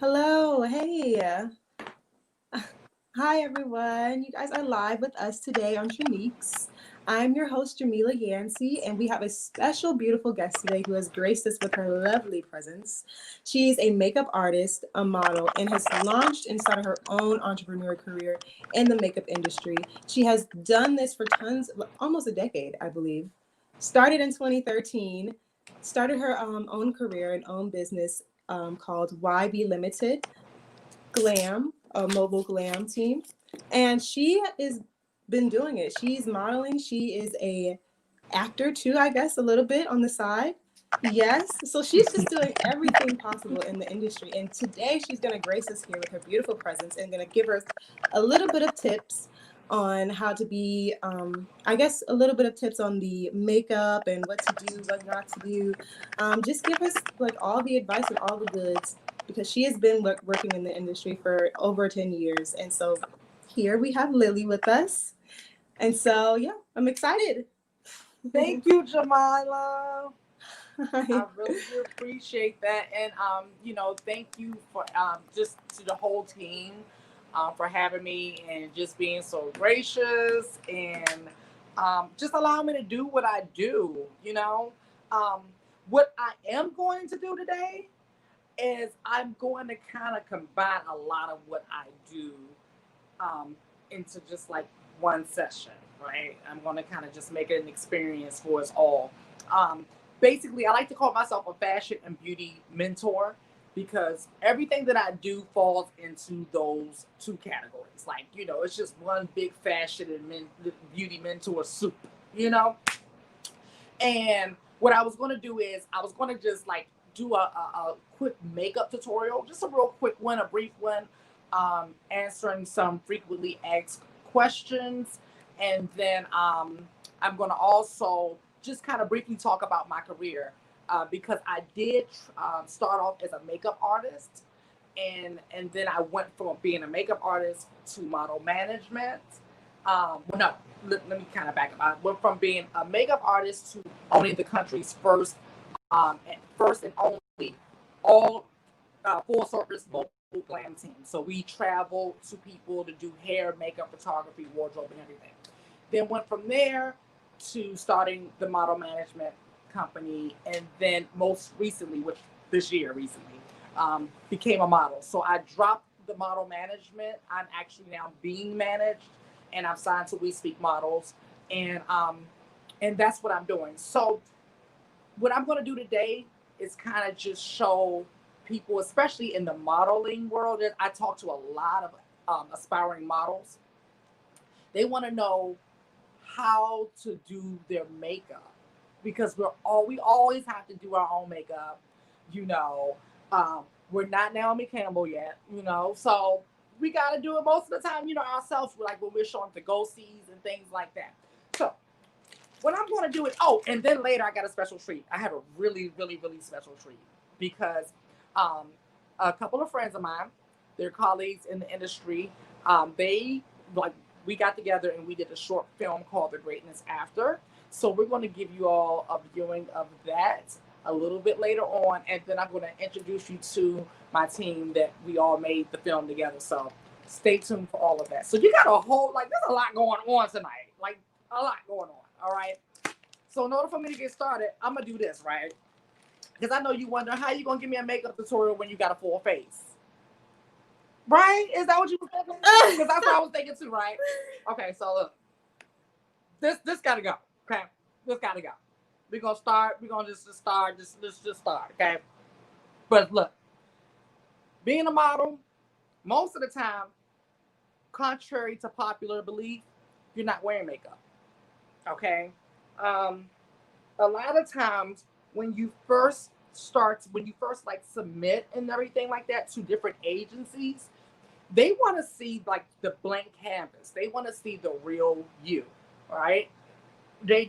Hello, hey. Hi, everyone. You guys are live with us today on Treniques. I'm your host, Jamila Yancey, and we have a special, beautiful guest today who has graced us with her lovely presence. She's a makeup artist, a model, and has launched and started her own entrepreneur career in the makeup industry. She has done this for almost a decade, I believe. Started in 2013, started her own career and own business called YB Limited Glam, a mobile glam team, and she has been doing it. She's modeling. She is a actor too, I guess, a little bit on the side. Yes, so she's just doing everything possible in the industry. And today she's going to grace us here with her beautiful presence and going to give us a little bit of tips on how to be, I guess, a little bit of tips on the makeup and what to do, what not to do. Just give us like all the advice and all the goods because she has been working in the industry for over 10 years. And so here we have Lili with us. And so, yeah, I'm excited. Thank you, Jamila. Hi. I really do appreciate that, and thank you for just to the whole team for having me and just being so gracious and just allowing me to do what I do. Um, what I am going to do today is I'm going to kind of combine a lot of what I do um, into just like one session, right? I'm going to kind of just make it an experience for us all. Um, Basically, I like to call myself a fashion and beauty mentor because everything that I do falls into those two categories. Like, it's just one big fashion and beauty mentor soup, you know? And what I was going to do is I was going to just like do a quick makeup tutorial, just a real quick one, a brief one, answering some frequently asked questions. And then I'm going to also just kind of briefly talk about my career because I did start off as a makeup artist. And then I went from being a makeup artist to model management. Well, no, let me kind of back up. I went from being a makeup artist to owning the country's first and only all full service mobile glam team. So we travel to people to do hair, makeup, photography, wardrobe, and everything. Then went from there to starting the model management company, and then most recently, which this year recently, became a model. So I dropped the model management. I'm actually now being managed, and I'm signed to We Speak Models, and that's what I'm doing. So what I'm going to do today is kind of just show people, especially in the modeling world, that I talk to a lot of aspiring models. They want to know how to do their makeup because we always have to do our own makeup. You know, we're not Naomi Campbell yet. So we got to do it most of the time. Ourselves, like when we're showing to go sees and things like that. So what I'm going to do is, and then later I got a special treat. I have a really, really, really special treat because um, a couple of friends of mine, they're colleagues in the industry, they like we got together and we did a short film called The Greatness After. So we're going to give you all a viewing of that a little bit later on, and then I'm going to introduce you to my team that we all made the film together. So stay tuned for all of that. So you got a whole there's a lot going on tonight, like a lot going on. All right. So in order for me to get started, I'm gonna do this, right? Because I know you wonder how you gonna give me a makeup tutorial when you got a full face. Right? Is that what you were thinking? Because that's what I was thinking too, right? Okay, so look. This gotta go. Okay. This gotta go. We're gonna start. We're gonna just start. Let's just start. Okay. But look, being a model, most of the time, contrary to popular belief, you're not wearing makeup. Okay. Um, a lot of times when you first like submit and everything like that to different agencies, they want to see like the blank canvas. They want to see the real you, right?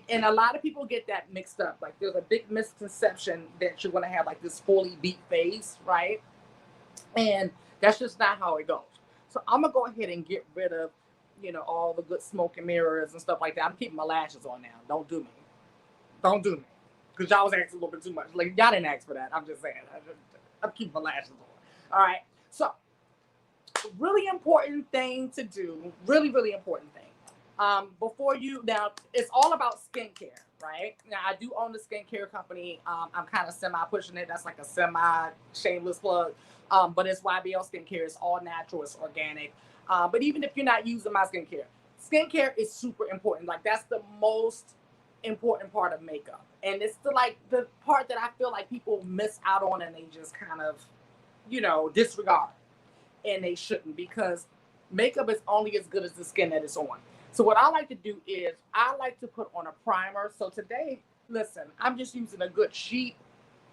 And a lot of people get that mixed up. Like there's a big misconception that you're going to have like this fully beat face, right? And that's just not how it goes. So I'm gonna go ahead and get rid of, all the good smoke and mirrors and stuff like that. I'm keeping my lashes on now. Don't do me. Don't do me. Because y'all was asking a little bit too much. Like, y'all didn't ask for that. I'm just saying. I'm keeping my lashes on. All right. So, really important thing to do. Really, really important thing. Before you now, it's all about skincare, right? Now, I do own the skincare company. I'm kind of semi pushing it. That's like a semi shameless plug. But it's YBL Skincare. It's all natural. It's organic. But even if you're not using my skincare is super important. Like that's the most important part of makeup, and it's the part that I feel like people miss out on, and they just kind of, disregard, and they shouldn't, because makeup is only as good as the skin that it's on. So what I like to do is I like to put on a primer. So today, listen, I'm just using a good cheap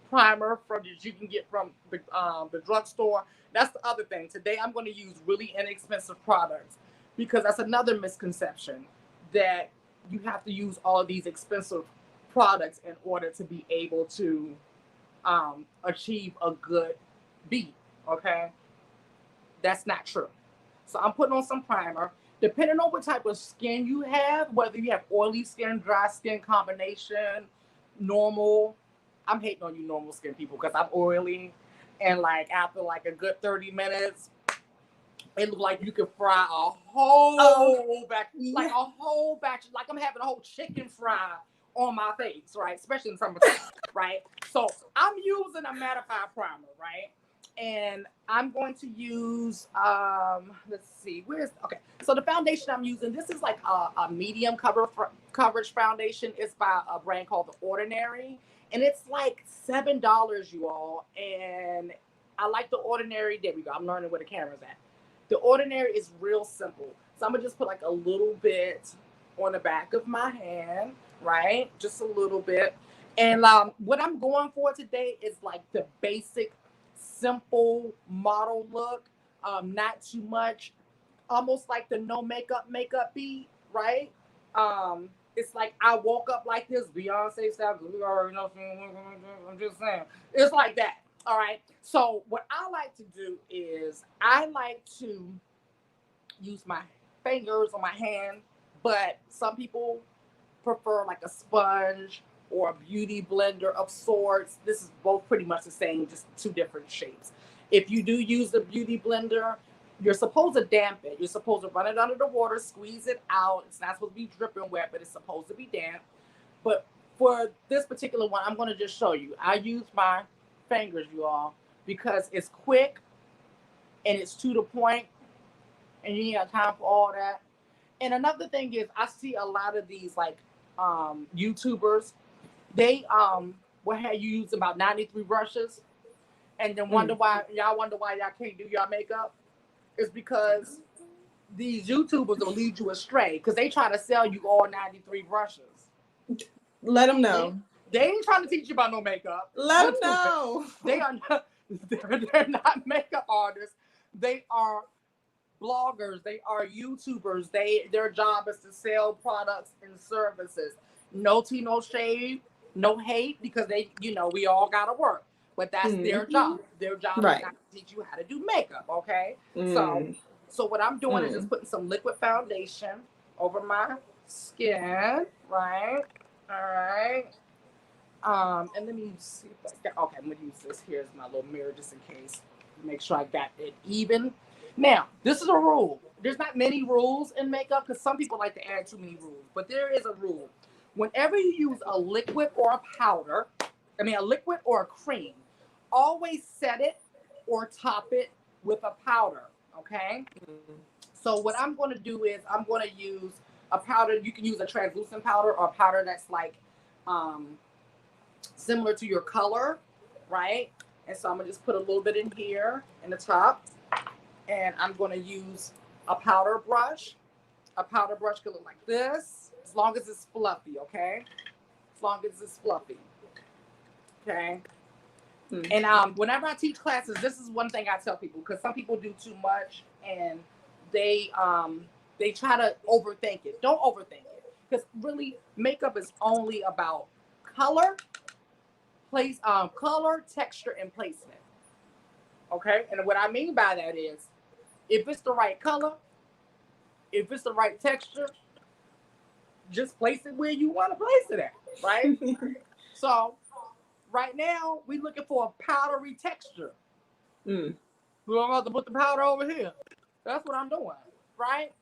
primer from that you can get from the drugstore. That's the other thing. Today I'm going to use really inexpensive products, because that's another misconception, that you have to use all of these expensive products in order to be able to achieve a good beat. Okay, that's not true. So I'm putting on some primer. Depending on what type of skin you have, whether you have oily skin, dry skin combination, normal. I'm hating on you normal skin people, because I'm oily, and like after like a good 30 minutes, it looks like you can fry a whole batch, like a whole batch, like I'm having a whole chicken fry on my face, right? Especially in summertime, right? So I'm using a mattify primer, right? And I'm going to use let's see, okay. So the foundation I'm using, this is like a medium coverage foundation. It's by a brand called The Ordinary, and it's like $7, you all. And I like The Ordinary. There we go. I'm learning where the camera's at. The Ordinary is real simple. So I'm gonna just put like a little bit on the back of my hand, right? Just a little bit. And what I'm going for today is like the basic, simple model look. Not too much, almost like the no makeup beat, right? It's like I woke up like this, Beyonce style. We already know. I'm just saying, it's like that. All right. So what I like to do is I like to use my fingers on my hand, but some people prefer like a sponge or a beauty blender of sorts. This is both pretty much the same, just two different shapes. If you do use the beauty blender, you're supposed to damp it. You're supposed to run it under the water, squeeze it out. It's not supposed to be dripping wet, but it's supposed to be damp. But for this particular one, I'm going to just show you. I use my fingers, you all, because it's quick and it's to the point, and you ain't got time for all that. And another thing is, I see a lot of these like YouTubers. They will have you use about 93 brushes, and then wonder why y'all can't do your makeup. It's because these YouTubers will lead you astray, because they try to sell you all 93 brushes. Let them know. They ain't trying to teach you about no makeup. Let them know. They are not. They're not makeup artists. They are bloggers. They are YouTubers. Their job is to sell products and services. No tea, no shade, no hate, because we all gotta work. But that's their job. Their job is not to teach you how to do makeup. Okay. So what I'm doing is just putting some liquid foundation over my skin. Right. All right. And let me see if I got, okay, I'm gonna use this. Here's my little mirror just in case. Make sure I got it even. Now, this is a rule. There's not many rules in makeup, because some people like to add too many rules, but there is a rule. Whenever you use a liquid or a powder, a liquid or a cream, always set it or top it with a powder, okay? So what I'm going to do is I'm going to use a powder. You can use a translucent powder, or a powder that's like similar to your color, right? And so I'm going to just put a little bit in here in the top. And I'm going to use a powder brush. A powder brush can look like this, as long as it's fluffy, okay? As long as it's fluffy, okay? And whenever I teach classes, this is one thing I tell people, because some people do too much, and they try to overthink it. Don't overthink it, because really makeup is only about color, color, texture, and placement. Okay, and what I mean by that is, if it's the right color, if it's the right texture, just place it where you want to place it at, right? So right now we're looking for a powdery texture. We're about to put the powder over here. That's what I'm doing, right?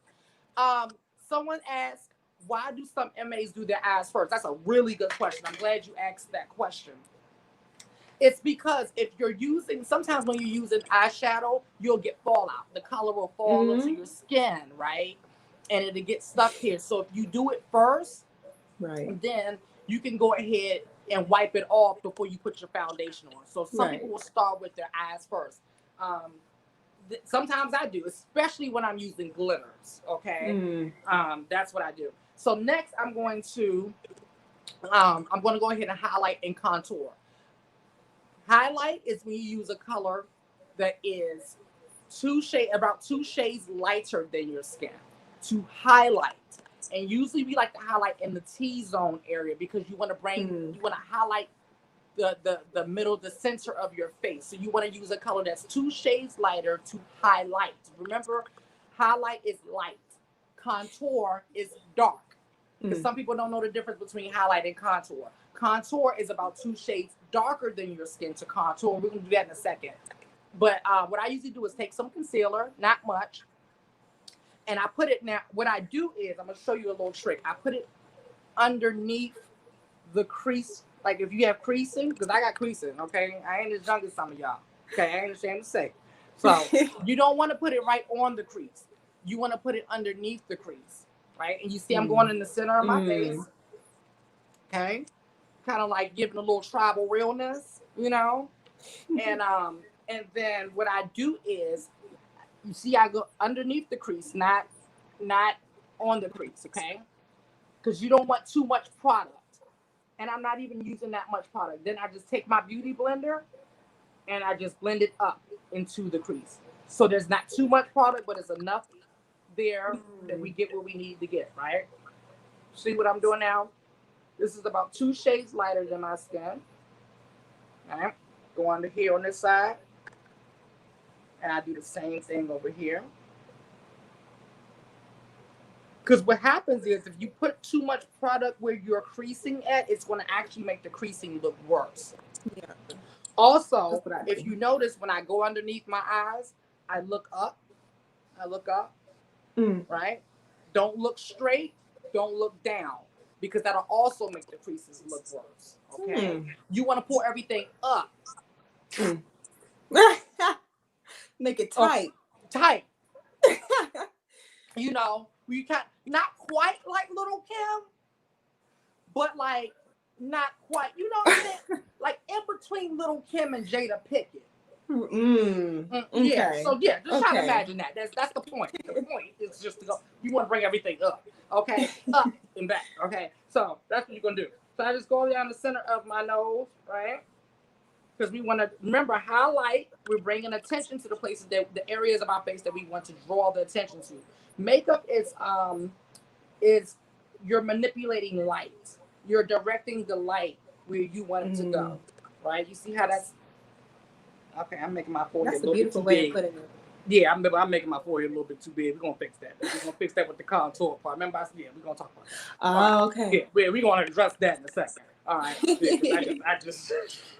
Um, Someone asked, why do some MAs do their eyes first? That's a really good question. I'm glad you asked that question. It's because if you're using, sometimes when you're using eyeshadow, you'll get fallout. The color will fall into your skin, right? And it'll get stuck here. So if you do it first, Right. then you can go ahead and wipe it off before you put your foundation on. So some people will start with their eyes first. Um, Sometimes I do, especially when I'm using glitters. Okay, that's what I do. So next, I'm going to go ahead and highlight and contour. Highlight is when you use a color that is about 2 shades lighter than your skin to highlight. And usually we like to highlight in the T-zone area because you want to highlight the middle, the center of your face. So you want to use a color that's 2 shades lighter to highlight. Remember, highlight is light, contour is dark. Because some people don't know the difference between highlight and contour. Contour is about 2 shades darker than your skin to contour. We're going to do that in a second. But what I usually do is take some concealer, not much, and I put it now. What I do is, I'm going to show you a little trick. I put it underneath the crease. Like if you have creasing, because I got creasing, okay? I ain't as young as some of y'all. Okay, I ain't ashamed to say. So you don't want to put it right on the crease. You want to put it underneath the crease, right? And you see I'm going in the center of my face. Okay? Kind of like giving a little tribal realness, you know? And then what I do is, you see I go underneath the crease, not on the crease, okay? Because you don't want too much product. And I'm not even using that much product. Then I just take my beauty blender and I just blend it up into the crease. So there's not too much product, but it's enough there that we get what we need to get, right? See what I'm doing now? This is about 2 shades lighter than my skin. All right. Go under here on this side. And I do the same thing over here. Because what happens is if you put too much product where you're creasing at, it's going to actually make the creasing look worse. Yeah. Also, if you notice when I go underneath my eyes, I look up. Right? Don't look straight. Don't look down. Because that'll also make the creases look worse. Okay? You want to pour everything up. Make it tight. Tight. You know, you can't, not quite like Little Kim, but like not quite, you know what I'm saying? Like in between Little Kim and Jada Pickett. Yeah. So yeah, just try to imagine that. That's the point. The point is just to go. You want to bring everything up, okay? Up and back, okay? So that's what you're gonna do. So I just go down the center of my nose, right? Because we want to remember highlight. We're bringing attention to the places that the areas of our face that we want to draw the attention to. Makeup is you're manipulating light. You're directing the light where you want it to go, right? You see how that's okay. I'm making my forehead a little bit too big. That's a beautiful way of putting it. Yeah, I'm making my forehead a little bit too big. We're gonna fix that. We're gonna fix that with the contour part. Remember, we're gonna talk about that. Oh, okay. Yeah, we're gonna address that in a second. All right. Yeah, I just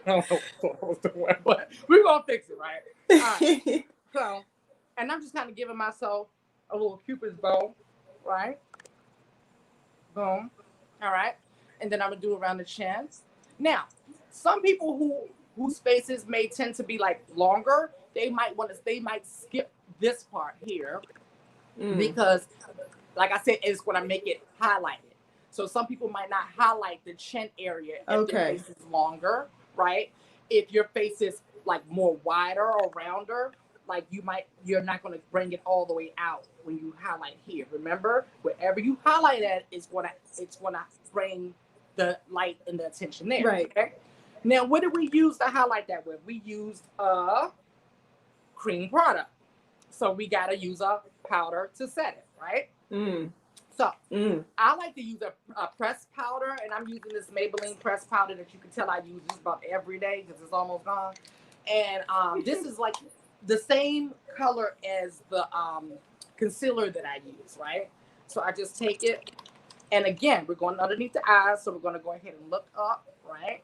I don't know what I was doing, but we're gonna fix it, right? All right. So, and I'm just kind of giving myself a little Cupid's bow, right? Boom. All right. And then I'm gonna do around the chin. Now, some people whose faces may tend to be like longer, they might skip this part here because, like I said, it's gonna make it highlighted. So some people might not highlight the chin area if their face is longer, right? If your face is like more wider or rounder, like you're not going to bring it all the way out when you highlight here. Remember, wherever you highlight at, it's gonna bring the light and the attention there. Right. Okay? Now, what did we use to highlight that with? We used a cream product. So we got to use a powder to set it, right? So I like to use a pressed powder, and I'm using this Maybelline pressed powder that you can tell I use just about every day because it's almost gone. And this is like the same color as the concealer that I use, right? So I just take it, and again, we're going underneath the eyes, so we're going to go ahead and look up, right?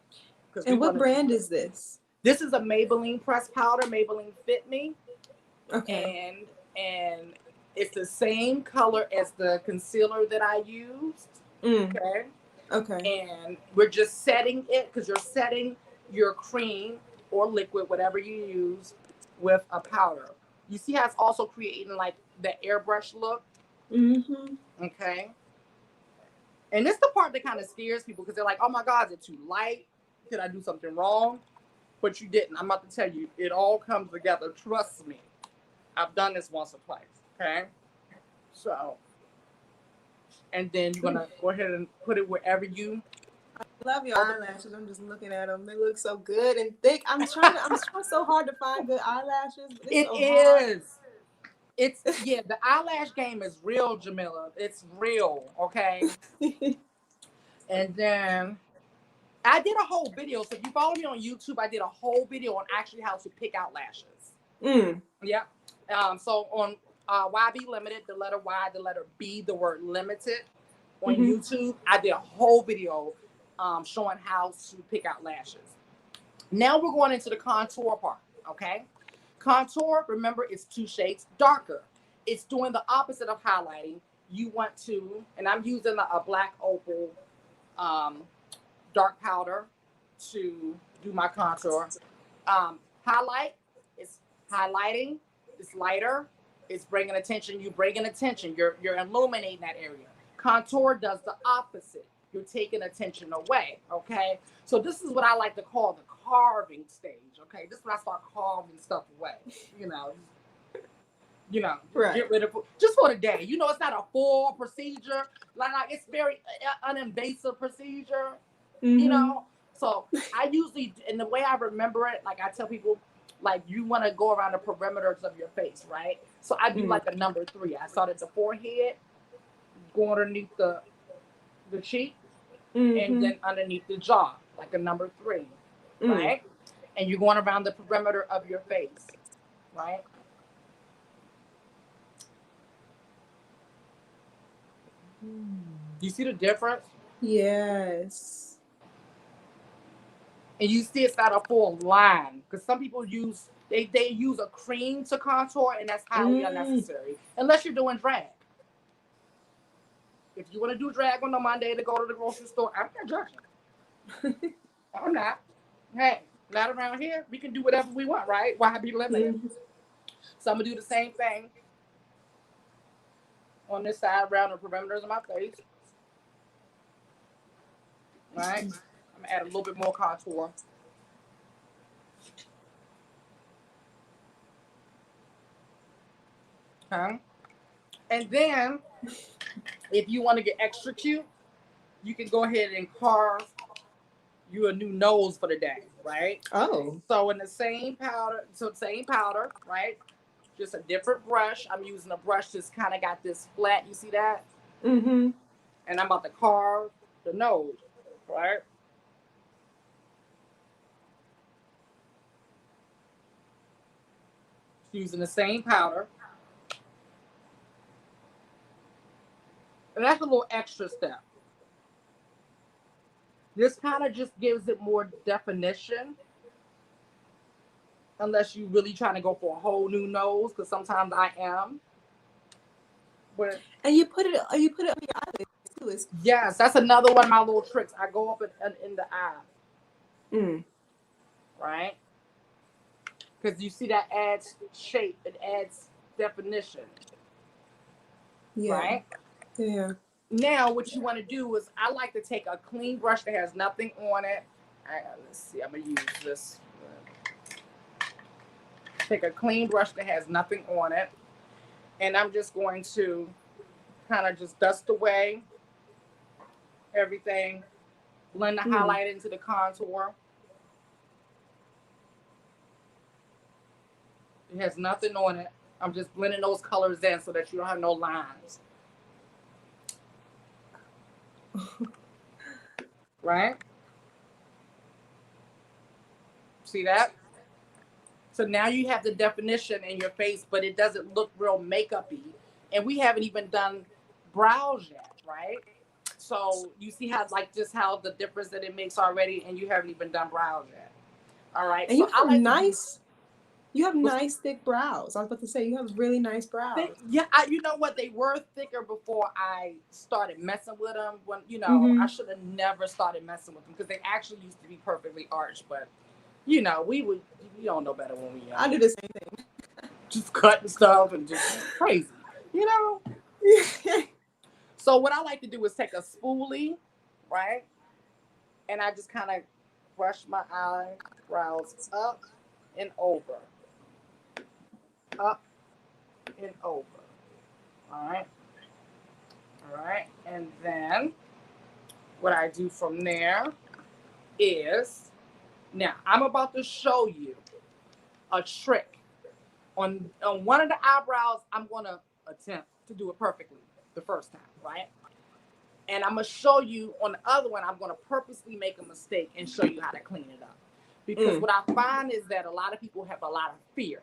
And what brand is this? This is a Maybelline pressed powder, Maybelline Fit Me. Okay. and it's the same color as the concealer that I used. Mm. Okay. Okay. And we're just setting it because you're setting your cream or liquid, whatever you use, with a powder. You see how it's also creating like the airbrush look? Mm-hmm. Okay. And this is the part that kind of scares people because they're like, oh my God, is it too light? Did I do something wrong? But you didn't. I'm about to tell you, it all comes together. Trust me. I've done this once or twice. Okay. So, and then you're going to go ahead and put it wherever you. Love your eyelashes. I'm just looking at them. They look so good and thick. I'm trying so hard to find good eyelashes, but it's It so hard. is. It's, yeah, the eyelash game is real, Jamila. It's real. Okay. And then I did a whole video. So if you follow me on YouTube, I did a whole video on actually how to pick out lashes. Mm. Yeah. So on YB Limited, the letter Y, the letter B, the word limited on Mm-hmm. YouTube, I did a whole video showing how to pick out lashes. Now we're going into the contour part, okay? Contour, remember, it's two shades darker. It's doing the opposite of highlighting. You want to, and I'm using a black opal um, dark powder to do my contour. Highlight is highlighting. It's lighter. It's bringing attention. You bringing attention. You're illuminating that area. Contour does the opposite. You're taking attention away. Okay. So this is what I like to call the carving stage. Okay. This is when I start carving stuff away. You know. You know. Right. Get rid of just for the day. You know, it's not a full procedure. Like it's very uninvasive procedure. You Mm-hmm. know. So I usually, and the way I remember it, like I tell people, like you want to go around the perimeters of your face, right? So I do Mm. like a number 3. I start at the forehead, go underneath the cheek, and Mm-hmm. then underneath the jaw, like a number 3, Mm. right? And you're going around the perimeter of your face, right? Do you see the difference? Yes. And you see it's not a full line because some people use they use a cream to contour, and that's highly Mm. unnecessary unless you're doing drag. If you want to do drag on a Monday to go to the grocery store, I'm not judging. I'm not. Hey, not around here. We can do whatever we want, right? Why be limited? Mm. So I'm gonna do the same thing on this side around the perimeters of my face, right? I'm gonna add a little bit more contour. Okay. And then if you want to get extra cute, you can go ahead and carve you a new nose for the day, right? Oh. So in the same powder, right? Just a different brush. I'm using a brush that's kind of got this flat. You see that? Mm-hmm. And I'm about to carve the nose, right? Using the same powder. And that's a little extra step. This kind of just gives it more definition, unless you really trying to go for a whole new nose, because sometimes I am. But And you put it on your eyelids too. It's yes, that's another one of my little tricks. I go up in the eye, mm. right? Because you see that adds shape, it adds definition, Yeah. right? Yeah. Now, what you want to do is, I like to take a clean brush that has nothing on it. Let's see, I'm gonna use this. Take a clean brush that has nothing on it, and I'm just going to kind of just dust away everything, blend the Mm. highlight into the contour. It has nothing on it. I'm just blending those colors in so that you don't have no lines. Right? See that? So now you have the definition in your face, but it doesn't look real makeup-y. And we haven't even done brows yet, right? So you see how, like, just how the difference that it makes already, and you haven't even done brows yet. All right. And you So I have like to do. nice. You have nice thick brows. I was about to say you have really nice brows. Yeah, you know what? They were thicker before I started messing with them. When I Mm-hmm. should have never started messing with them because they actually used to be perfectly arched. But we don't know better when we I young. do the same thing. Just cutting stuff and just crazy, you know. So what I like to do is take a spoolie, right, and I just kind of brush my eyebrows up and over, up and over. All right, all right, and then what I do from there is now I'm about to show you a trick on one of the eyebrows. I'm gonna attempt to do it perfectly the first time, right? And I'm gonna show you on the other one. I'm gonna purposely make a mistake and show you how to clean it up. Because what I find is that a lot of people have a lot of fear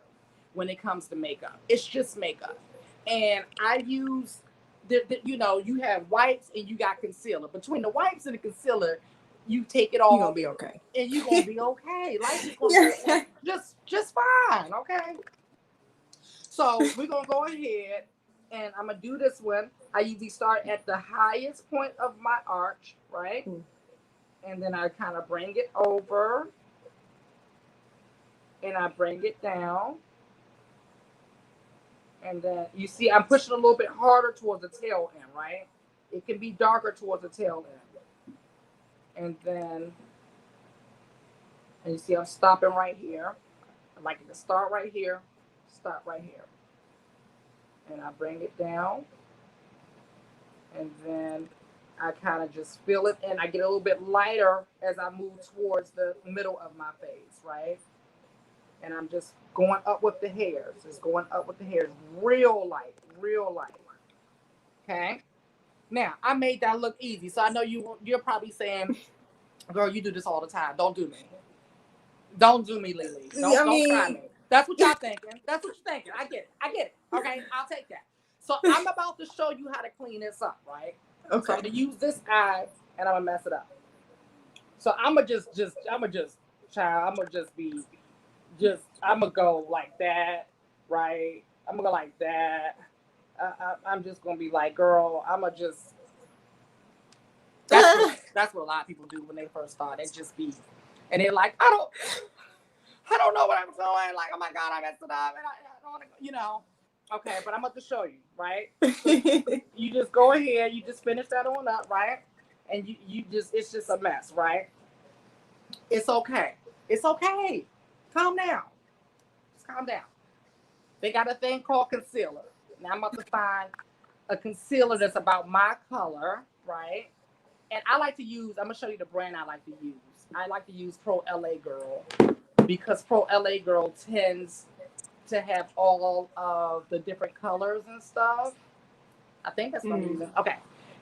when it comes to makeup. It's just makeup, and I use you have wipes and you got concealer. Between the wipes and the concealer, you take it You're gonna off be okay. and you're gonna be okay. Life is gonna be Yeah. just fine, okay? So we're gonna go ahead and I'm gonna do this one. I usually start at the highest point of my arch, right? And then I kind of bring it over and I bring it down. And then you see I'm pushing a little bit harder towards the tail end, right? It can be darker towards the tail end. And then and you see I'm stopping right here. I like it to start right here, stop right here. And I bring it down. And then I kind of just feel it and I get a little bit lighter as I move towards the middle of my face, right? And I'm just going up with the hairs. Just going up with the hairs. Real light, real light. Okay? Now, I made that look easy. So I know you're probably saying, girl, you do this all the time. Don't do me. Don't do me, Lili. I Don't try mean, me. That's what y'all thinking. That's what you're thinking. I get it. I get it. Okay, I'll take that. So I'm about to show you how to clean this up, right? So I'm okay. gonna use this eye and I'm gonna mess it up. So child, I'm gonna just be I'm gonna go like that, right? I'm gonna go like that. I'm just gonna be like, girl, I'm gonna just. That's what a lot of people do when they first start. They just be, and they're like, I don't know what I'm doing. Like, oh my god, I messed it up, and I don't want to. Okay, but I'm about to show you, right? So you just go ahead, you just finish that on up, right? And you just it's just a mess, right? It's okay. It's okay. Calm down. Just calm down. They got a thing called concealer. Now I'm about to find a concealer that's about my color, right? And I like to use, I'm gonna show you the brand I like to use. I like to use Pro LA Girl because Pro LA Girl tends to have all of the different colors and stuff. I think that's what I'm using. Okay.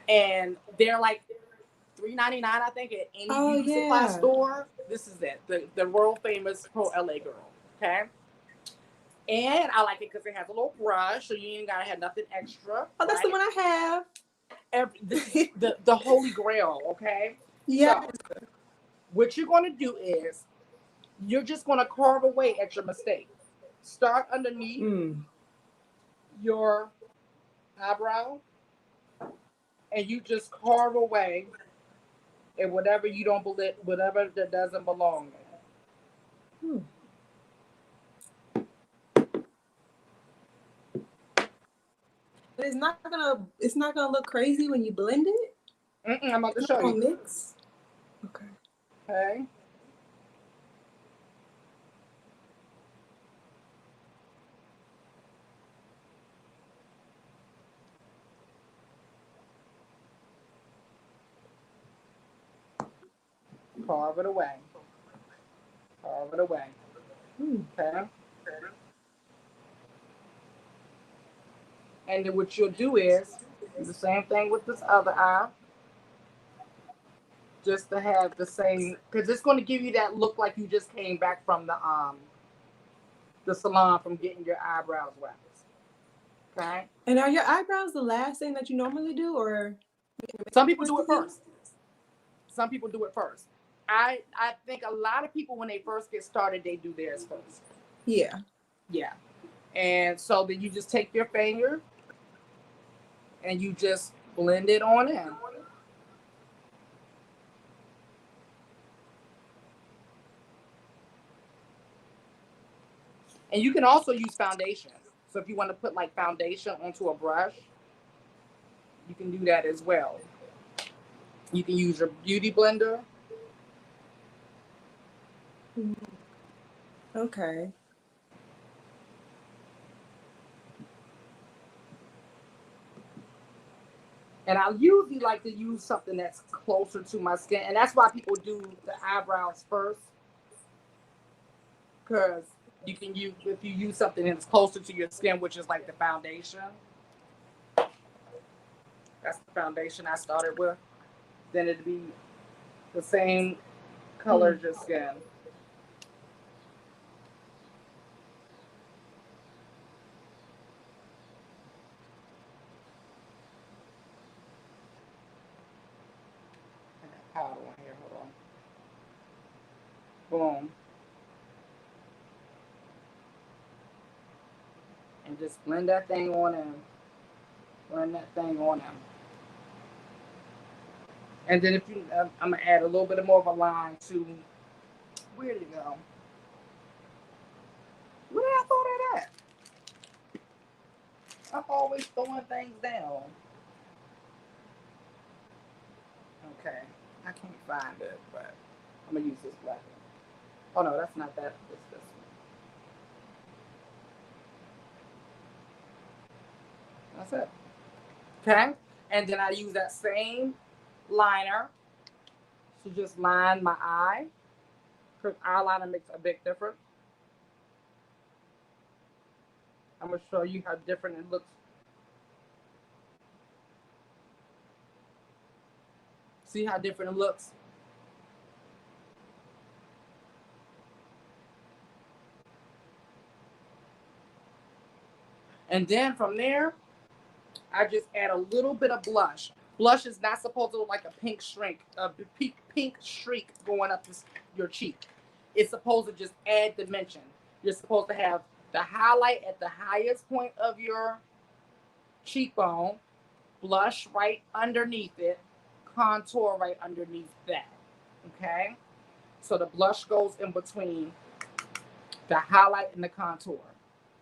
And they're like $3.99, I think, at any Oh beauty supply yeah. store. This is it, the world famous Pro LA Girl. Okay. And I like it because it has a little brush, so you ain't gotta have nothing extra. Oh, that's the Right? one I This is the holy grail. Okay. have. So what you're gonna do is you're just gonna carve away at your mistake. Start underneath your eyebrow, and you just carve away at whatever you don't believe, whatever that doesn't belong there. But it's not gonna look crazy when you blend it. I'm about to It's show not gonna you. mix. Okay. Okay. Carve it away. Carve it away. Okay. And then what you'll do is do the same thing with this other eye, just to have the same, because it's going to give you that look like you just came back from the salon from getting your eyebrows waxed. Okay. And are your eyebrows the last thing that you normally do, or Some people do it first. Some people do it first. I think a lot of people when they first get started, they do theirs first. Yeah. Yeah. And so then you just take your finger and you just blend it on in. And you can also use foundation. So if you want to put like foundation onto a brush, you can do that as well. You can use your beauty blender. Okay. And I usually like to use something that's closer to my skin. And that's why people do the eyebrows first. Because you can use, if you use something that's closer to your skin, which is like the foundation. That's the foundation I started with. Then it'd be the same color as your skin. And that powder on here, hold on. Boom. And just blend that thing on in. Blend that thing on in. And then if you, I'm gonna add a little bit more of a line to, where did it go? Where did I throw that at? I'm always throwing things down. Okay, I can't find it, but I'm gonna use this black one. Oh no, that's not that. It's this one. That's it. Okay, and then I use that same liner to just line my eye, because eyeliner makes a big difference. I'm gonna show you how different it looks. See how different it looks? And then from there, I just add a little bit of blush. Blush is not supposed to look like a pink streak going up your cheek. It's supposed to just add dimension. You're supposed to have the highlight at the highest point of your cheekbone, blush right underneath it, contour right underneath that. Okay? So the blush goes in between the highlight and the contour.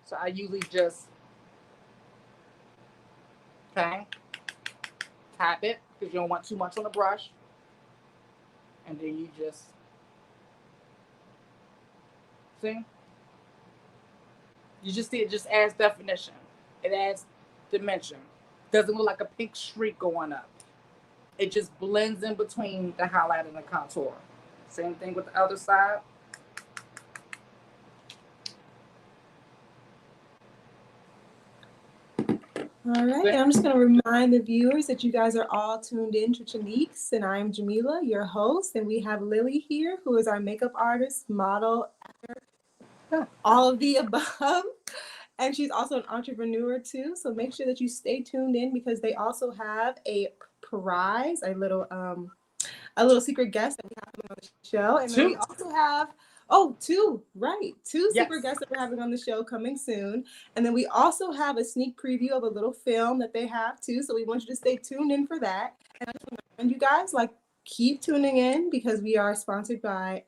So I usually just, okay, tap it because you don't want too much on the brush. And then you just, see? You just see it just adds definition. It adds dimension. Doesn't look like a pink streak going up. It just blends in between the highlight and the contour. Same thing with the other side. All right, and I'm just going to remind the viewers that you guys are all tuned in to Treniques, and I am Jamila, your host, and we have Lili here, who is our makeup artist, model, actor, all of the above, and she's also an entrepreneur too. So make sure that you stay tuned in because they also have a prize, a little secret guest that we have on the show, and then we also have two secret guests that we're having on the show coming soon. And then we also have a sneak preview of a little film that they have too. So we want you to stay tuned in for that. And I just want to remind you guys, keep tuning in because we are sponsored by,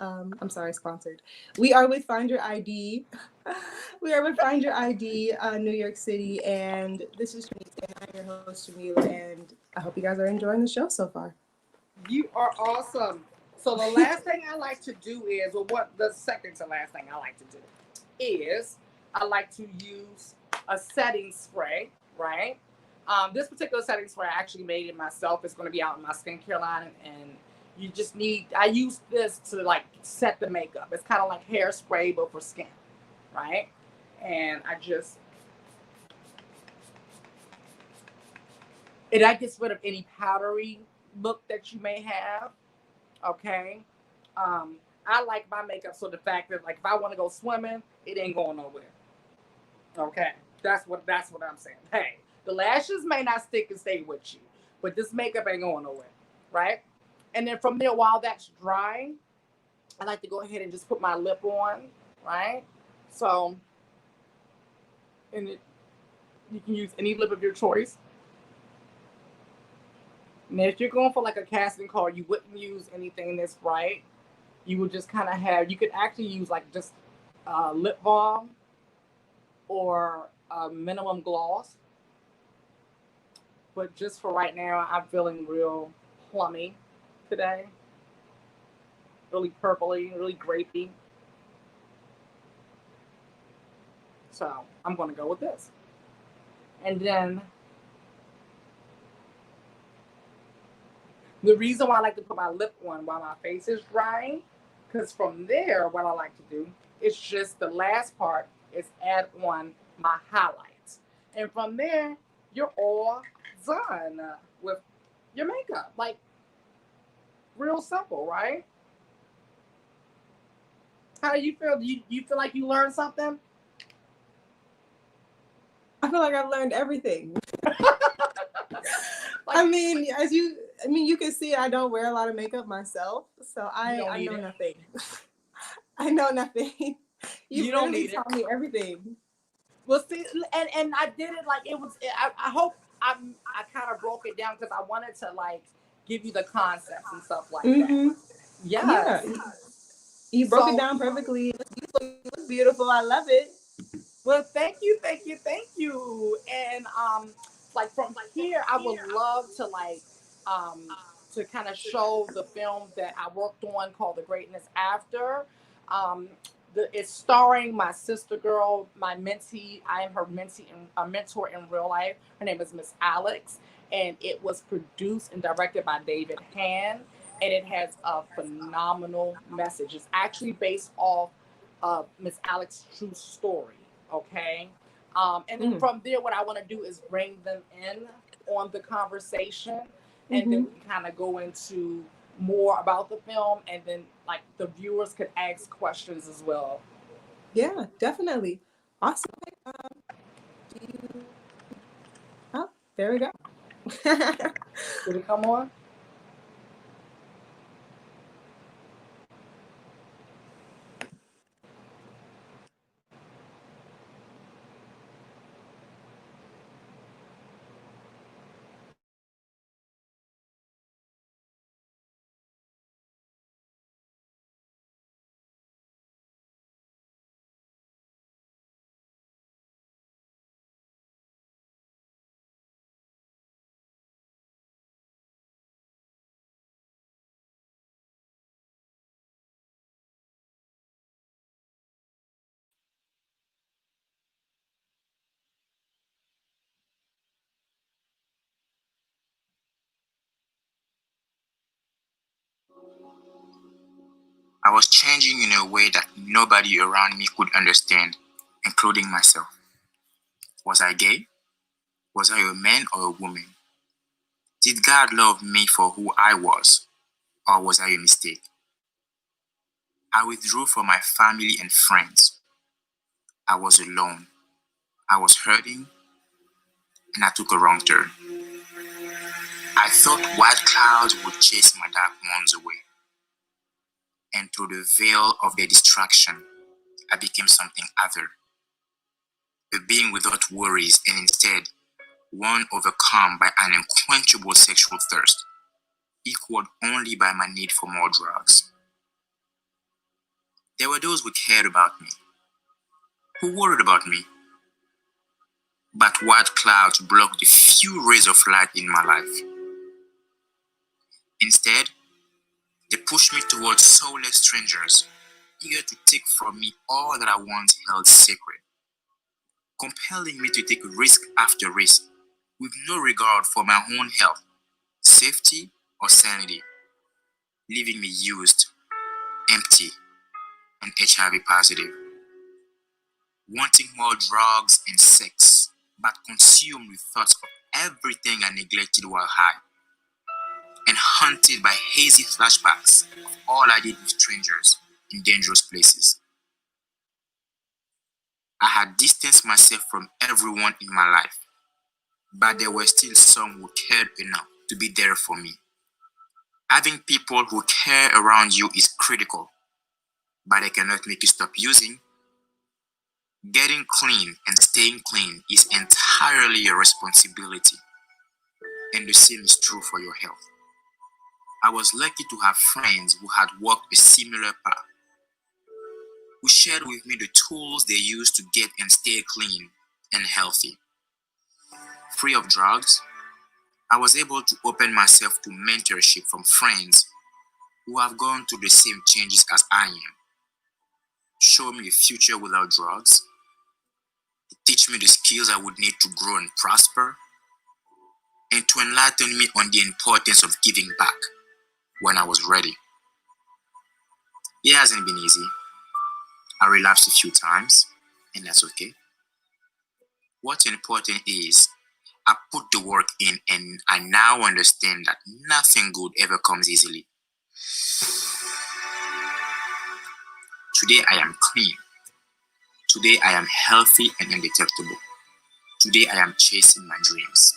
sponsored. We are with Find Your ID. We are with Find Your ID, New York City. And this is Treniques, and I'm your host, Jamila. And I hope you guys are enjoying the show so far. You are awesome. So the last thing I like to do is, the second to last thing I like to do is I like to use a setting spray, right? This particular setting spray, I actually made it myself. It's going to be out in my skincare line, and you just I use this to set the makeup. It's kind of like hairspray, but for skin, right? And that gets rid of any powdery look that you may have. Okay. I like my makeup so the fact that if I want to go swimming, it ain't going nowhere. Okay. That's what I'm saying. Hey, the lashes may not stick and stay with you, but this makeup ain't going nowhere. Right? And then from there, while that's drying, I like to go ahead and just put my lip on. Right? So and you can use any lip of your choice. And if you're going for like a casting call, you wouldn't use anything that's bright. You would just kind of have. You could actually use like just lip balm or minimum gloss. But just for right now, I'm feeling real plummy today. Really purpley, really grapey. So I'm going to go with this. And then the reason why I like to put my lip on while my face is drying, because from there, what I like to do is just the last part is add on my highlights. And from there, you're all done with your makeup. Like, real simple, right? How do you feel? Do you feel like you learned something? I feel like I've learned everything. Like, I mean, you can see I don't wear a lot of makeup myself, so you don't I need know it. nothing. I know nothing. You You've don't really need it. taught me everything. Well, see, and I did it like it was. I hope I kind of broke it down because I wanted to like give you the concepts and stuff like that. Mm-hmm. Yeah, Yes. you broke it So, down perfectly. You look beautiful. I love it. well, thank you, thank you, thank you. And like from here, I would love um, to kind of show the film that I worked on called The Greatness After. Um, it's starring my sister girl, my mentee. I am her mentee and a mentor in real life. Her name is Miss Alex, and it was produced and directed by David Han. And it has a phenomenal message. It's actually based off Miss Alex's true story. Okay. And then Mm. from there, what I want to do is bring them in on the conversation, and then Mm-hmm. we can kind of go into more about the film, and then like the viewers could ask questions as well. Yeah, definitely. Awesome. Do you... Oh, there we go. Did it come on? I was changing in a way that nobody around me could understand, including myself. Was I gay? Was I a man or a woman? Did God love me for who I was, or was I a mistake? I withdrew from my family and friends. I was alone. I was hurting, and I took a wrong turn. I thought white clouds would chase my dark ones away, and through the veil of their distraction, I became something other, a being without worries, and instead one overcome by an unquenchable sexual thirst, equaled only by my need for more drugs. There were those who cared about me, who worried about me, but white clouds blocked the few rays of light in my life. Instead, they pushed me towards soulless strangers, eager to take from me all that I once held sacred, compelling me to take risk after risk, with no regard for my own health, safety, or sanity, leaving me used, empty, and HIV positive, wanting more drugs and sex, but consumed with thoughts of everything I neglected while high, and haunted by hazy flashbacks of all I did with strangers in dangerous places. I had distanced myself from everyone in my life, but there were still some who cared enough to be there for me. Having people who care around you is critical, but they cannot make you stop using. Getting clean and staying clean is entirely your responsibility, and the same is true for your health. I was lucky to have friends who had walked a similar path, who shared with me the tools they use to get and stay clean and healthy. Free of drugs, I was able to open myself to mentorship from friends who have gone through the same changes as I am, show me a future without drugs, teach me the skills I would need to grow and prosper, and to enlighten me on the importance of giving back when I was ready. It hasn't been easy. I relapsed a few times, and that's okay. What's important is I put the work in, and I now understand that nothing good ever comes easily. Today I am clean. Today I am healthy and undetectable. Today I am chasing my dreams.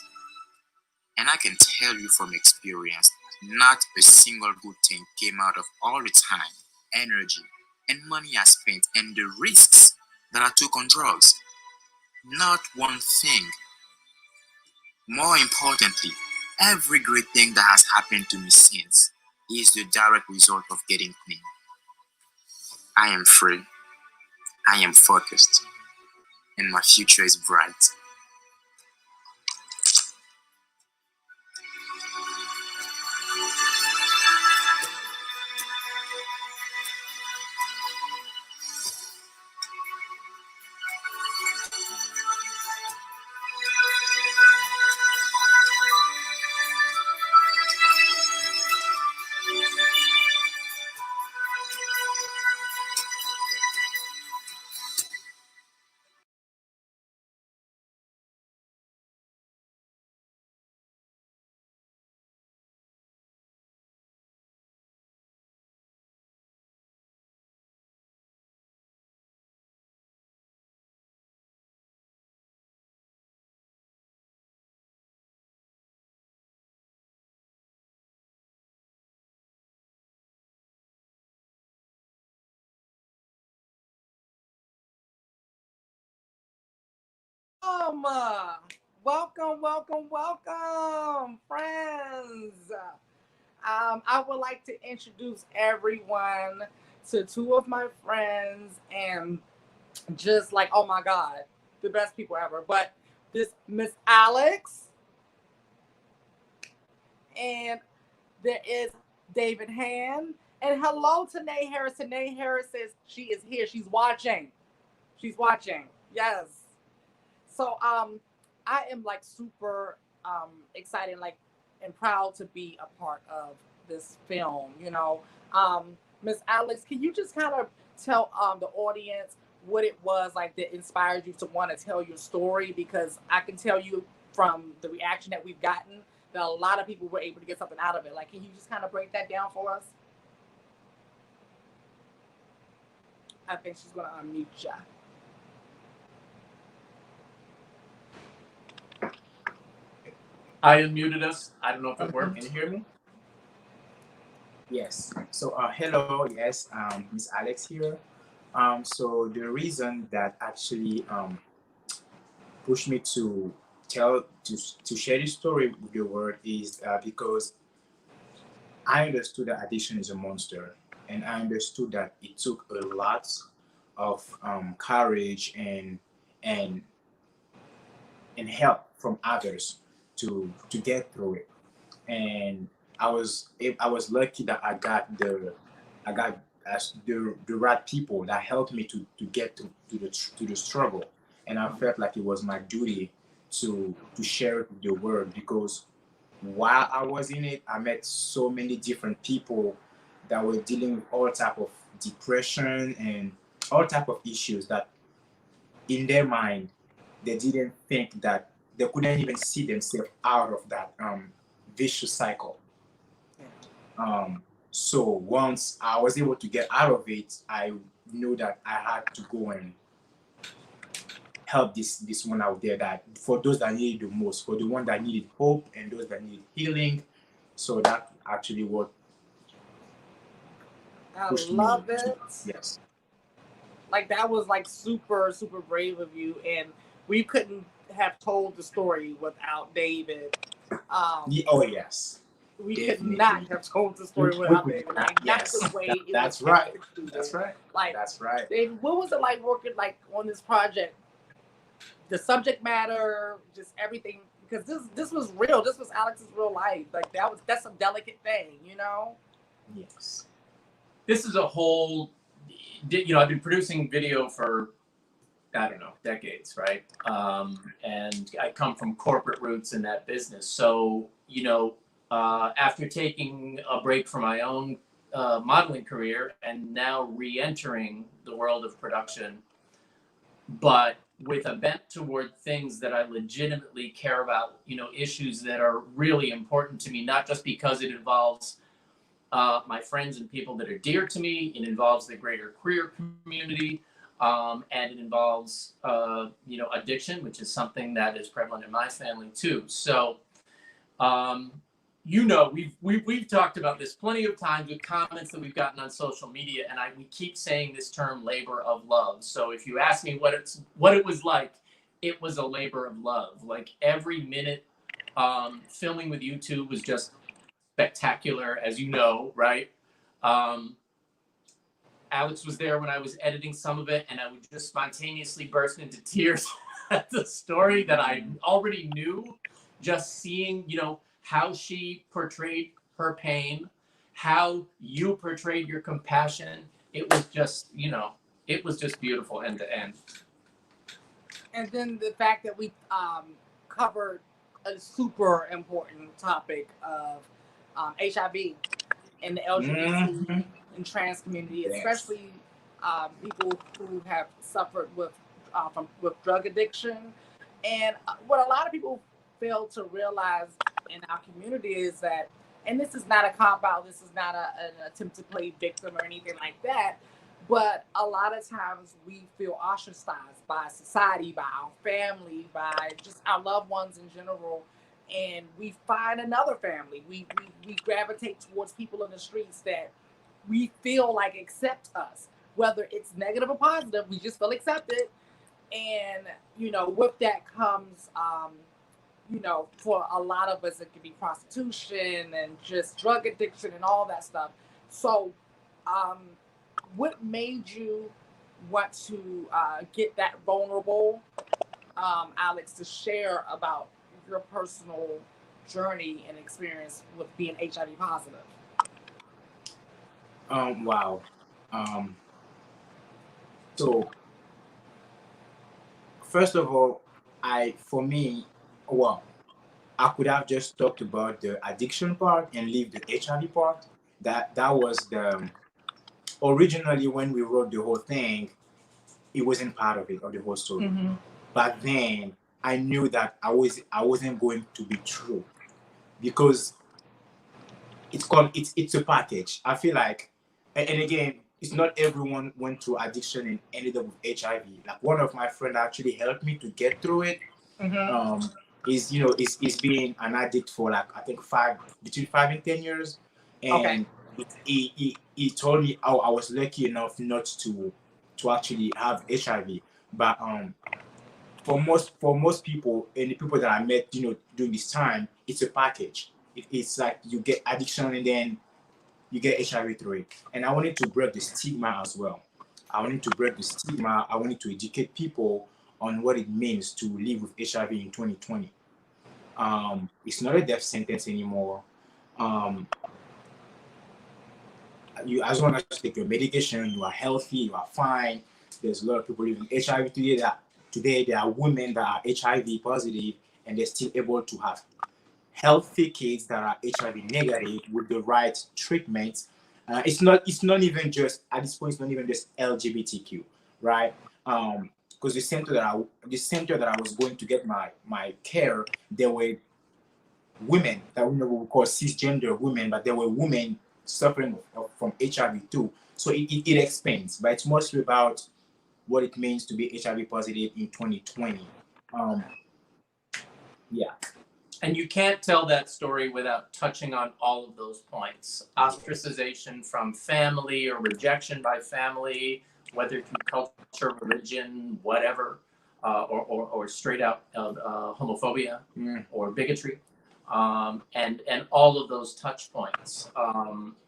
And I can tell you from experience, not a single good thing came out of all the time, energy, and money I spent and the risks that I took on drugs. Not one thing. More importantly, every great thing that has happened to me since is the direct result of getting clean. I am free, I am focused, and my future is bright. Welcome, friends. I would like to introduce everyone to two of my friends, and just like, oh my God, the best people ever. But this Miss Alex, and there is David Han. And hello to Nay Harris. And Nay Harris says she is here. She's watching. She's watching. Yes. So I am like super excited, like, and proud to be a part of this film. Miss Alex, can you just kind of tell the audience what it was like that inspired you to want to tell your story? Because I can tell you from the reaction that we've gotten that a lot of people were able to get something out of it. Like, can you just kind of break that down for us? I think she's gonna unmute you. I unmuted us. I don't know if it worked. Can you hear me? Yes. So, hello. Yes, Miss Alex here. So the reason that actually pushed me to to share this story with the world is because I understood that addiction is a monster, and I understood that it took a lot of courage and and help from others to get through it. And I was lucky that I got the right people that helped me to get to the struggle, and I felt like it was my duty to share it with the world, because while I was in it, I met so many different people that were dealing with all type of depression and all type of issues that in their mind they didn't think that they couldn't even see themselves out of that vicious cycle. So once I was able to get out of it, I knew that I had to go and help this one out there, that for those that needed the most, for the one that needed hope and those that needed healing. So that actually what I pushed me. love it. Yes. Like that was like super super brave of you, and we couldn't have told the story without David. Oh yes, We could definitely. not have told the story without David. Like not Yes, the way it that's was right. executed. That's right. Like That's right. David, what was it like working like on this project? The subject matter, just everything, because this was real. This was Alex's real life. Like that's a delicate thing, you know. Yes. This is a whole, you know, I've been producing video for, I don't know, decades, right? And I come from corporate roots in that business. So, you know, after taking a break from my own modeling career and now re-entering the world of production, but with a bent toward things that I legitimately care about, you know, issues that are really important to me, not just because it involves my friends and people that are dear to me. It involves the greater queer community, and it involves, you know, addiction, which is something that is prevalent in my family too. So, you know, we've talked about this plenty of times with comments that we've gotten on social media, and we keep saying this term labor of love. So if you ask me what it was like, it was a labor of love. Like every minute, filming with you two was just spectacular, as you know, right? Alex was there when I was editing some of it, and I would just spontaneously burst into tears at the story that I already knew. Just seeing, you know, how she portrayed her pain, how you portrayed your compassion. It was just, you know, it was just beautiful end to end. And then the fact that we covered a super important topic of HIV and the LGBT and trans community, especially people who have suffered with drug addiction. And what a lot of people fail to realize in our community is that, and this is not a cop out, this is not an attempt to play victim or anything like that, but a lot of times we feel ostracized by society, by our family, by just our loved ones in general. And we find another family. We gravitate towards people in the streets that we feel like accept us, whether it's negative or positive. We just feel accepted. And, you know, with that comes, you know, for a lot of us, it could be prostitution and just drug addiction and all that stuff. So, what made you want to get that vulnerable, Alex, to share about your personal journey and experience with being HIV positive? Wow. Um, so first of all, for me, well, I could have just talked about the addiction part and leave the HIV part. That was the originally when we wrote the whole thing, it wasn't part of it, of the whole story. Mm-hmm. But then I knew that I wasn't going to be true, because it's a package. I feel like, and again, it's not everyone went through addiction and ended up with HIV. Like one of my friends actually helped me to get through it. Mm-hmm. Is, you know, is being an addict for like I think between 5 and 10 years, Okay. and he told me, oh, I was lucky enough not to actually have HIV. But for most people and the people that I met, you know, during this time, it's a package. It's like you get addiction and then you get HIV through it. And I wanted to break the stigma as well. I wanted to break the stigma. I wanted to educate people on what it means to live with HIV in 2020. It's not a death sentence anymore. Um, as long as you take your medication, you are healthy, you are fine. There's a lot of people living with HIV today there are women that are HIV positive and they're still able to have healthy kids that are HIV negative with the right treatment. It's not even just at this point. It's not even just LGBTQ, right? Because the center that I was going to get my care, there were women that we would call cisgender women, but there were women suffering from HIV too. So it expands, but it's mostly about what it means to be HIV positive in 2020. Yeah. And you can't tell that story without touching on all of those points. Ostracization from family or rejection by family, whether through culture, religion, whatever, or straight out homophobia or bigotry, and all of those touch points.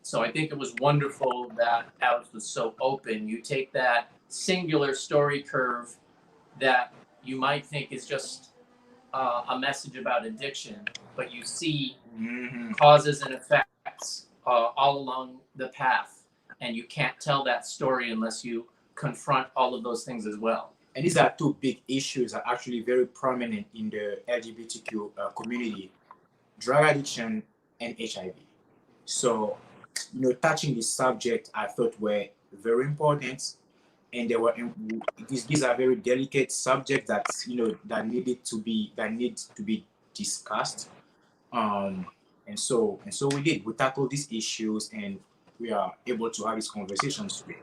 So I think it was wonderful that Alex was so open. You take that singular story curve that you might think is just a message about addiction, but you see causes and effects all along the path, and you can't tell that story unless you confront all of those things as well. And these are two big issues that are actually very prominent in the LGBTQ community: drug addiction and HIV. So, touching this subject, I thought were very important, and they were these are very delicate subjects that that need to be discussed. And so we tackled these issues, and we are able to have these conversations today.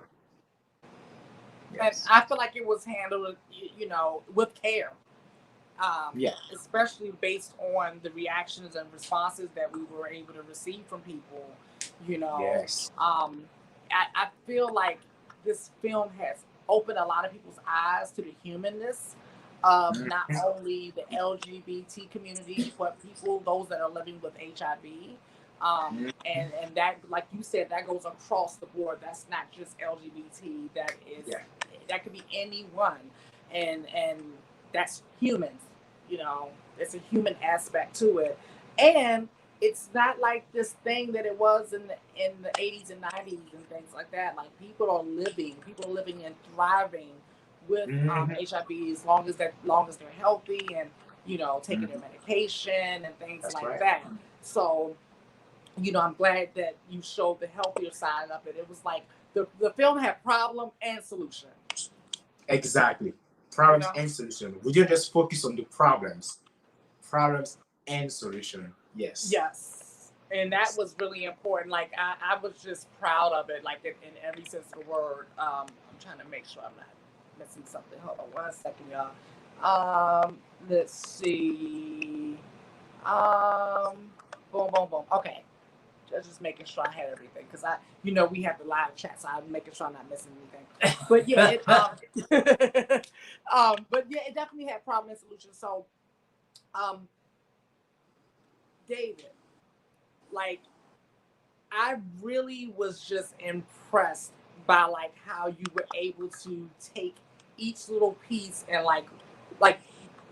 Yes. And I feel like it was handled, with care. Especially based on the reactions and responses that we were able to receive from people. Yes. I feel like this film has opened a lot of people's eyes to the humanness of not only the LGBT community, but those that are living with HIV. And that, like you said, that goes across the board. That's not just LGBT. That could be anyone, and that's humans. There's a human aspect to it, and it's not like this thing that it was in the 80s and 90s and things like that. Like people are living and thriving with HIV as long as they're healthy and taking their medication and things that. So, I'm glad that you showed the healthier side of it. It was like the film had problem and solution. Exactly. Problems and solution. We didn't just focus on the problems and solution. Yes. And that was really important. Like I was just proud of it, like in every sense of the word. I'm trying to make sure I'm not missing something. Hold on 1 second, y'all. Let's see. Boom. Okay. Just making sure I had everything, because we have the live chat, so I'm making sure I'm not missing anything. But yeah, it definitely had problem and solution. So, David, like, I really was just impressed by like how you were able to take each little piece and like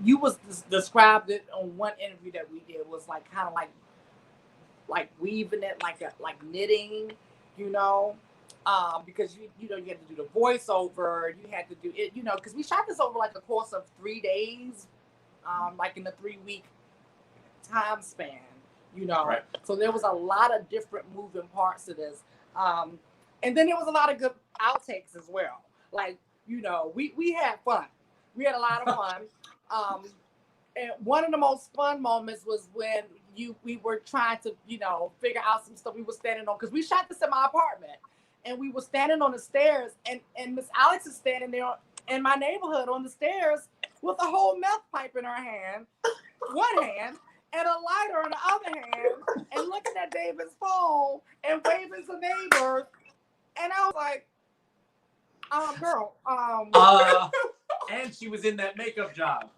you was described it on one interview that we did, was like kind of like weaving it like knitting, because you had to do the voiceover, you had to do it, because we shot this over like the course of 3 days, like in a 3-week time span, Right. So there was a lot of different moving parts to this, and then there was a lot of good outtakes as well. Like, we had fun. We had a lot of fun. And one of the most fun moments was when we were trying to, figure out some stuff we were standing on, because we shot this in my apartment, and we were standing on the stairs, and Miss Alex is standing there in my neighborhood on the stairs with a whole meth pipe in her hand, one hand, and a lighter in the other hand, and looking at David's phone and waving to neighbors. And I was like, girl, and she was in that makeup job.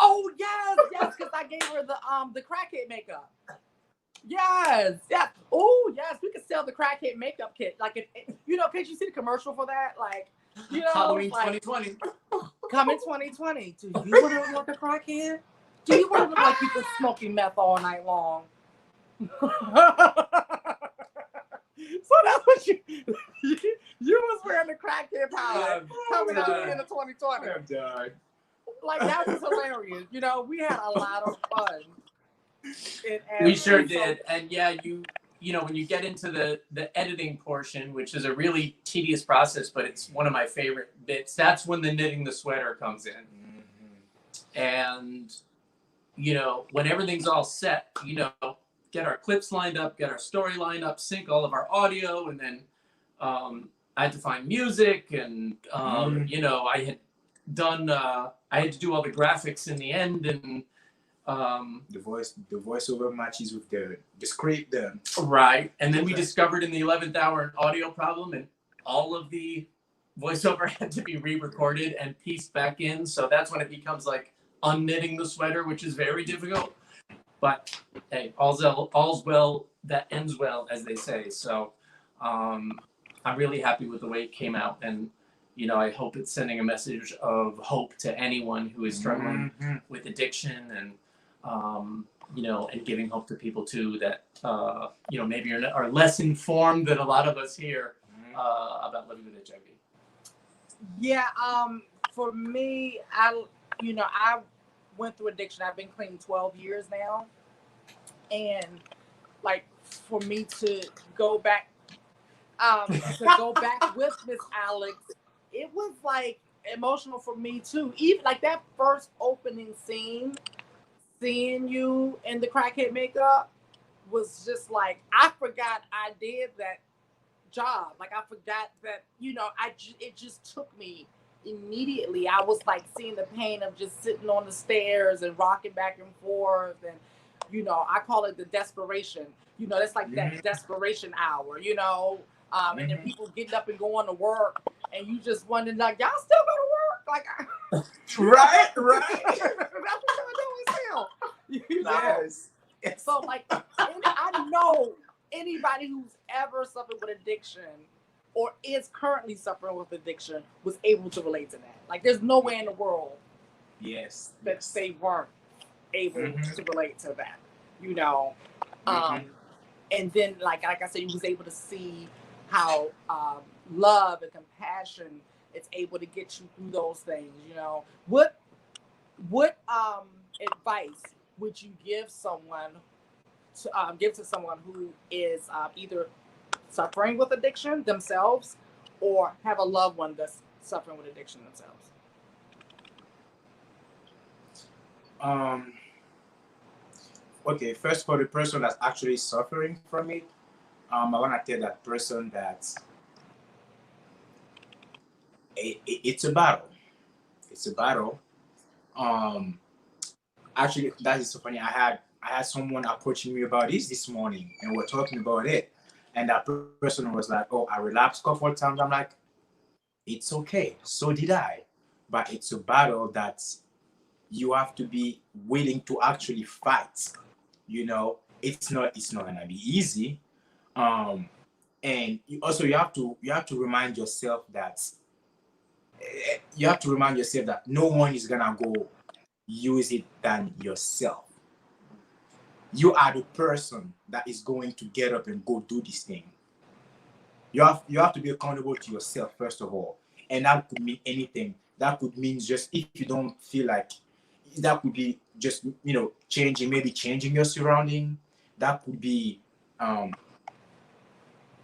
Oh yes, because I gave her the crackhead makeup. Yes. Oh yes, we could sell the crackhead makeup kit. Like, can't you see the commercial for that? Like, Halloween like, 2020. Coming 2020. Do you want to look like a crackhead? Do you want to look like people smoking meth all night long? So that's what you was wearing the crackhead powder coming out in the 2020. I'm done. Like, that was hilarious. We had a lot of fun. We sure did. And yeah, when you get into the editing portion, which is a really tedious process, but it's one of my favorite bits, that's when the knitting the sweater comes in. And, when everything's all set, get our clips lined up, get our story lined up, sync all of our audio, and then I had to find music, and, I had done, I had to do all the graphics in the end, and the voiceover matches with the script. Right. And then we discovered in the 11th hour an audio problem, and all of the voiceover had to be re-recorded and pieced back in. So that's when it becomes like unknitting the sweater, which is very difficult. But hey, all's well that ends well, as they say. So I'm really happy with the way it came out, and I hope it's sending a message of hope to anyone who is struggling with addiction, and and giving hope to people too that maybe are less informed than a lot of us here about living with HIV. Yeah, for me, I went through addiction. I've been clean 12 years now, and like for me to go back with Miss Alex, it was like emotional for me too. Even like that first opening scene, seeing you in the crackhead makeup was just like I forgot I did that job. Like I forgot that it just took me immediately. I was like seeing the pain of just sitting on the stairs and rocking back and forth, and I call it the desperation. That's like that desperation hour. And then people getting up and going to work, and you just wondering like, y'all still go to work? Like, right. That's what y'all doing still. Yes. So like, I know anybody who's ever suffered with addiction or is currently suffering with addiction was able to relate to that. Like, there's no way in the world that they weren't able to relate to that. And then like I said, you was able to see how love and compassion is able to get you through those things. What advice would you give someone to someone who is either suffering with addiction themselves or have a loved one that's suffering with addiction themselves? Okay, first for the person that's actually suffering from it, I want to tell that person that it's a battle. It's a battle. Actually, that is so funny. I had someone approaching me about this morning, and we're talking about it. And that person was like, "Oh, I relapsed a couple of times." I'm like, "It's okay. So did I." But it's a battle that you have to be willing to actually fight. It's not gonna be easy. And you have to remind yourself that no one is gonna go use it than yourself. You are the person that is going to get up and go do this thing. You have to be accountable to yourself first of all, and that could mean anything. That could mean just if you don't feel like, that could be just changing your surrounding. That could be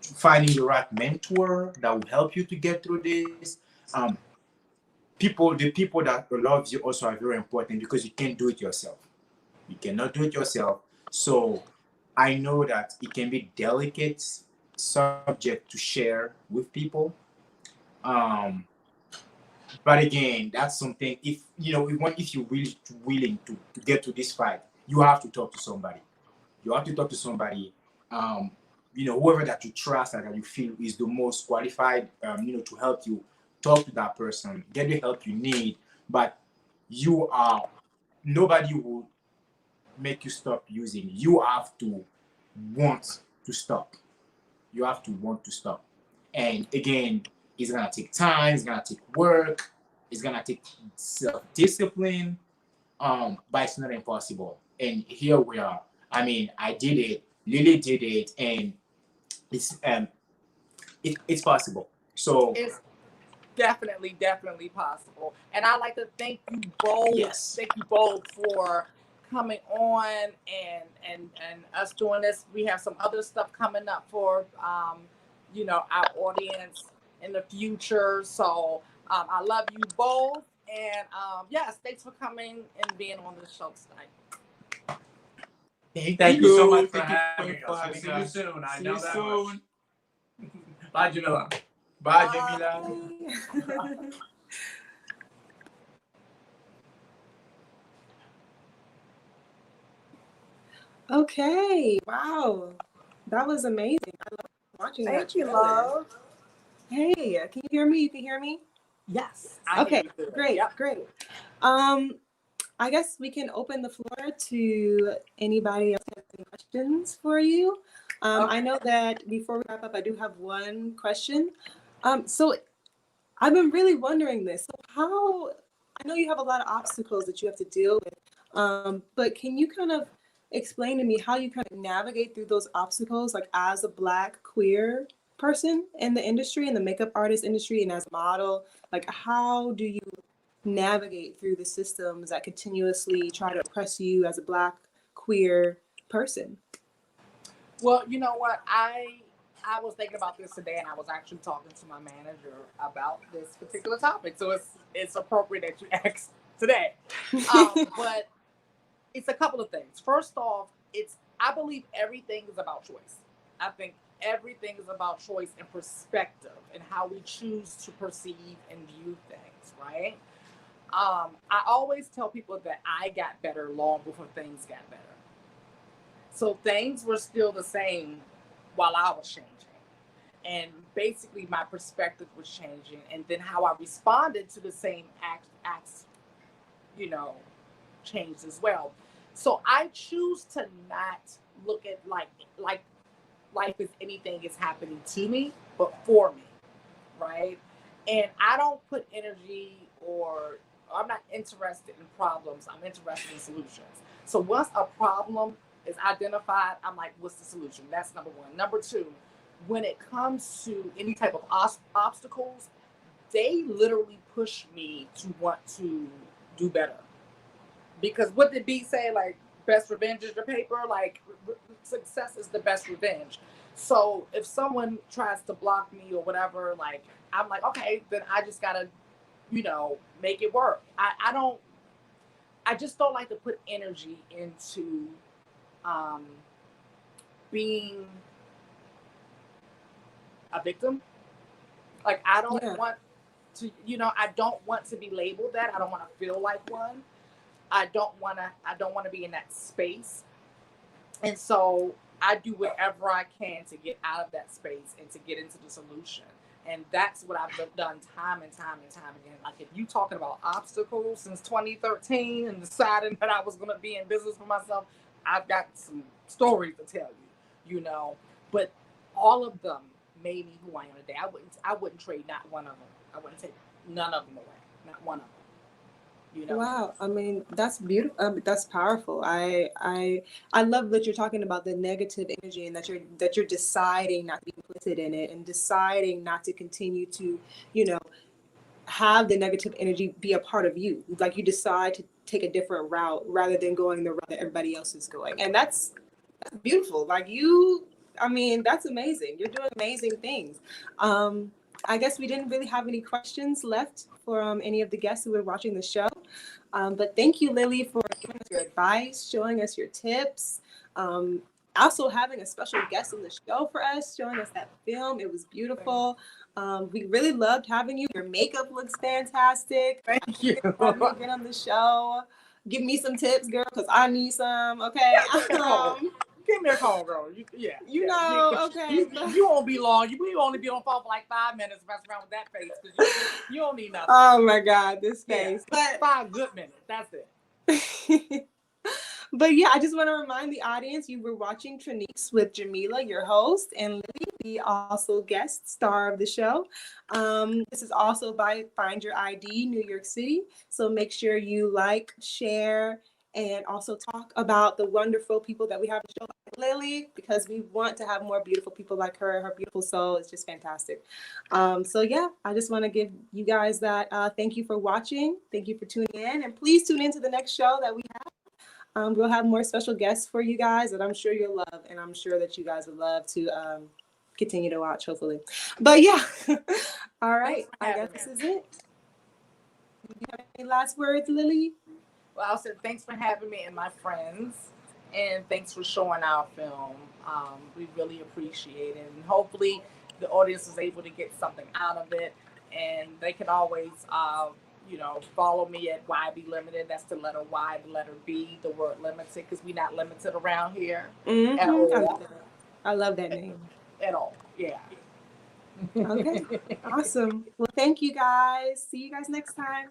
finding the right mentor that will help you to get through this. The people that love you also are very important because you can't do it yourself. You cannot do it yourself. So I know that it can be delicate subject to share with people. But again, that's something, if you're really willing to get to this fight, you have to talk to somebody. You have to talk to somebody, whoever that you trust and that you feel is the most qualified, to help you. Talk to that person, get the help you need. But nobody will make you stop using. You have to want to stop. You have to want to stop. And again, it's gonna take time, it's gonna take work, it's gonna take self-discipline, but it's not impossible. And here we are. I mean, I did it, Lili did it, and it's possible. So It's definitely possible. And I'd like to thank you both. Yes. Thank you both for coming on and us doing this. We have some other stuff coming up for our audience in the future. So I love you both, and yes, thanks for coming and being on the show tonight. Thank you so much for Thank you having for us. having See you us. soon. I See know you that soon. much. Bye, Jamila. Bye, Jamila. Okay, wow, that was amazing. I love watching that Thank you, trailer. love. Hey, can you hear me? You can hear me? Yes. I hear Okay, you good. great, Yep. great. Um, I guess we can open the floor to anybody else who has any questions for you. I Okay. know that before we wrap up, I do have one question. So I've been really wondering this. So how, I know you have a lot of obstacles that you have to deal with, but can you kind of explain to me how you kind of navigate through those obstacles, like as a Black queer person in the industry, in the makeup artist industry, and as a model? Like, how do you navigate through the systems that continuously try to oppress you as a Black queer person? Well, you know what? I was thinking about this today, and I was actually talking to my manager about this particular topic. So it's appropriate that you asked today. But it's a couple of things. First off, I believe everything is about choice. I think everything is about choice and perspective and how we choose to perceive and view things, right? I always tell people that I got better long before things got better. So things were still the same while I was changing. And basically my perspective was changing. And then how I responded to the same acts, you know, changed as well. So I choose to not look at like life as anything is happening to me, but for me, right? And I don't put energy or I'm not interested in problems. I'm interested in solutions. So once a problem is identified, I'm like, what's the solution? That's number one. Number two, when it comes to any type of obstacles, they literally push me to want to do better. Because what did B say? Like, best revenge is your paper. Like, success is the best revenge. So if someone tries to block me or whatever, like, I'm like, okay, then I just gotta, make it work. I don't. I just don't like to put energy into um, being a victim. Like, I don't Yeah. want to. I don't want to be labeled that. I don't want to feel like one. I don't want to. I don't want to be in that space. And so I do whatever I can to get out of that space and to get into the solution. And that's what I've done time and time and time again. Like, if you talking about obstacles since 2013 and deciding that I was going to be in business for myself, I've got some stories to tell you, But all of them made me who I am today. I wouldn't trade not one of them. I wouldn't take none of them away. Not one of them. Wow, I mean that's beautiful. That's powerful. I love that you're talking about the negative energy and that you're deciding not to be complicit in it and deciding not to continue to, you know, have the negative energy be a part of you. Like you decide to take a different route rather than going the route that everybody else is going. And that's beautiful. Like you, I mean, that's amazing. You're doing amazing things. I guess we didn't really have any questions left for any of the guests who were watching the show. But thank you, Lili, for giving us your advice, showing us your tips. Also having a special guest on the show for us, showing us that film. It was beautiful. We really loved having you. Your makeup looks fantastic. Thank you. Have you again on the show. Give me some tips, girl, because I need some. Okay. Give me a call, girl. You know, okay. You won't be long. You only be on phone for like 5 minutes, messing around with that face, because you don't need nothing. Oh my God, this face. But 5 good minutes. That's it. But yeah, I just want to remind the audience you were watching Treniques with Jamila, your host, and Lili, the also guest star of the show. This is also by Find Your ID, New York City. So make sure you like, share, and also talk about the wonderful people that we have on the show, like Lili, because we want to have more beautiful people like her. Her beautiful soul is just fantastic. So yeah, I just want to give you guys that. Thank you for watching. Thank you for tuning in, and please tune in to the next show that we have. We'll have more special guests for you guys that I'm sure you'll love, and I'm sure that you guys would love to continue to watch, hopefully. But yeah, all right. I guess this is it. Do you have any last words, Lili? Well, I said thanks for having me and my friends, and thanks for showing our film. We really appreciate it, and hopefully the audience is able to get something out of it. And they can always, follow me at YB Limited. That's the letter Y, the letter B, the word limited, because we're not limited around here at all. I love that name. At all, yeah. Okay, awesome. Well, thank you guys. See you guys next time.